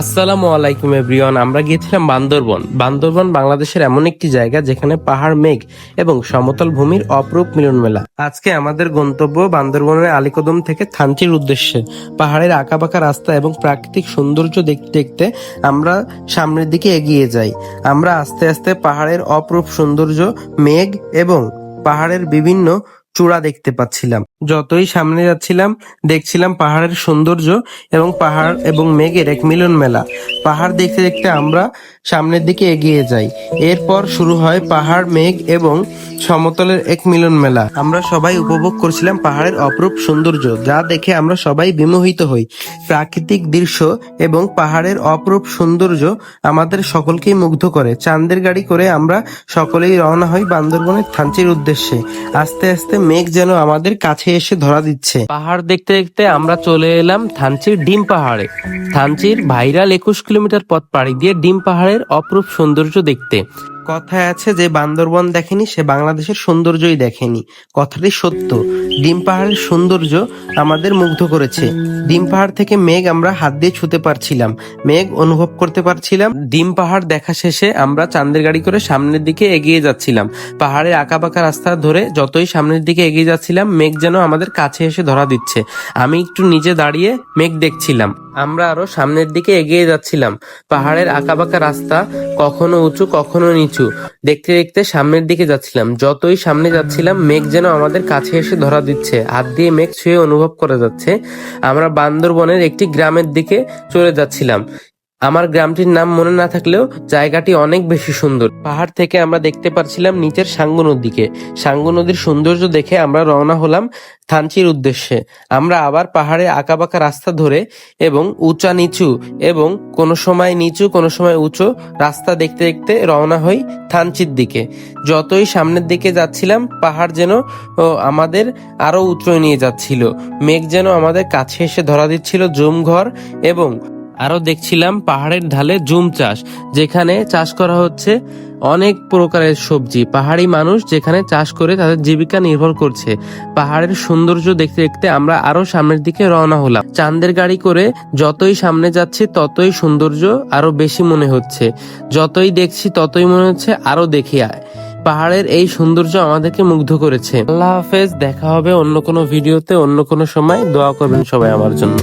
আসসালামু আলাইকুম এভরিওয়ান। আমরা গিয়েছিলাম বান্দরবন। বান্দরবন বাংলাদেশের এমন একটি জায়গা যেখানে পাহাড়, মেঘ এবং সমতল ভূমির অপরূপ মিলন মেলা। আজকে আমাদের গন্তব্য বান্দরবনের আলীকদম থেকে থানচির উদ্দেশ্যে। পাহাড়ের আঁকাবাঁকা রাস্তা এবং প্রাকৃতিক সৌন্দর্য দেখতে দেখতে আমরা সামনের দিকে এগিয়ে যাই। আমরা আস্তে আস্তে পাহাড়ের অপরূপ সৌন্দর্য, মেঘ এবং পাহাড়ের বিভিন্ন চূড়া দেখতে পাচ্ছিলাম। যতই সামনে যাচ্ছিলাম দেখছিলাম পাহাড়ের সৌন্দর্য এবং পাহাড় এবং মেঘের এক মিলন মেলা। পাহাড় দেখতে দেখতে আমরা সামনের দিকে এগিয়ে যাই। এরপর শুরু হয় পাহাড়, মেঘ এবং সমতলের এক মিলন মেলা। আমরা সবাই উপভোগ করছিলাম পাহাড়ের অপরূপ সৌন্দর্য, যা দেখে আমরা সবাই বিমোহিত হই। প্রাকৃতিক দৃশ্য এবং পাহাড়ের অপরূপ সৌন্দর্য আমাদের সকলকেই মুগ্ধ করে। চাঁদের গাড়ি করে আমরা সকলেই রওনা হই বান্দরবনের থানচির উদ্দেশ্যে। আস্তে আস্তে মেঘ যেন আমাদের কাছে এসে ধরা দিচ্ছে। পাহাড় দেখতে দেখতে আমরা চলে এলাম থানচির ডিম পাহাড়ে। থানচির ভাইরাল 21 কিলোমিটার পথ পাড়ি দিয়ে ডিম পাহাড়ের অপরূপ সৌন্দর্য দেখতে। কথায় আছে যে বান্দরবন দেখেনি সে বাংলাদেশের সৌন্দর্যই দেখেনি। কথাটি সত্য। ডিম পাহাড়ের সৌন্দর্য আমাদের মুগ্ধ করেছে। ডিম পাহাড় থেকে মেঘ আমরা হাত দিয়ে ছুঁতে পারছিলাম, মেঘ অনুভব করতে পারছিলাম। ডিম পাহাড় দেখা শেষে আমরা চাঁদের গাড়ি করে সামনের দিকে এগিয়ে যাচ্ছিলাম। পাহাড়ের আঁকাবাঁকা রাস্তা ধরে যতই সামনের দিকে এগিয়ে যাচ্ছিলাম, মেঘ যেন আমাদের কাছে এসে ধরা দিচ্ছে। আমি একটু নিচে দাঁড়িয়ে মেঘ দেখছিলাম। আমরা আরো সামনের দিকে এগিয়ে যাচ্ছিলাম। পাহাড়ের আঁকাবাঁকা রাস্তা, কখনো উঁচু কখনো নিচু, দেখতে দেখতে সামনের দিকে যাচ্ছিলাম। যতই সামনে যাচ্ছিলাম, মেঘ যেন আমাদের কাছে এসে ধরা দিচ্ছে, হাত দিয়ে মেঘ ছুঁয়ে অনুভব করা যাচ্ছে। আমরা বান্দরবনের একটি গ্রামের দিকে চলে যাচ্ছিলাম। আমার গ্রামটির নাম মনে না থাকলেও জায়গাটি অনেক বেশি সুন্দর। পাহাড় থেকে আমরা দেখতে পাচ্ছিলাম নিচের সাঙ্গু নদীকে। সাঙ্গু নদীর সৌন্দর্য দেখে আমরা রওনা হলাম থানচির উদ্দেশ্যে। আমরা আবার পাহাড়ে আঁকাবাঁকা রাস্তা ধরে এবং উঁচা নিচু এবং কোনো সময় নিচু কোনো সময় উঁচু রাস্তা দেখতে দেখতে রওনা হই থানচির দিকে। যতই সামনের দিকে যাচ্ছিলাম, পাহাড় যেন আমাদের আরো উতরোয় নিয়ে যাচ্ছিল। মেঘ যেন আমাদের কাছে এসে ধরা দিচ্ছিল জুম ঘর, এবং আরো দেখছিলাম পাহাড়ের ঢালে জুম চাষ, যেখানে চাষ করা হচ্ছে অনেক প্রকারের সবজি। পাহাড়ি মানুষ যেখানে চাষ করে তাদের জীবিকা নির্ভর করছে। পাহাড়ের সৌন্দর্য দেখতে দেখতে আমরা আরো সামনের দিকে রওনা হলাম। চাঁদের গাড়ি করে যতই সামনে যাচ্ছি ততই সৌন্দর্য আরো বেশি মনে হচ্ছে। যতই দেখছি ততই মনে হচ্ছে আরো দেখি। পাহাড়ের এই সৌন্দর্য আমাদেরকে মুগ্ধ করেছে। আল্লাহ হাফেজ। দেখা হবে অন্য কোনো ভিডিওতে, অন্য কোনো সময়। দোয়া করবেন সবাই আমার জন্য।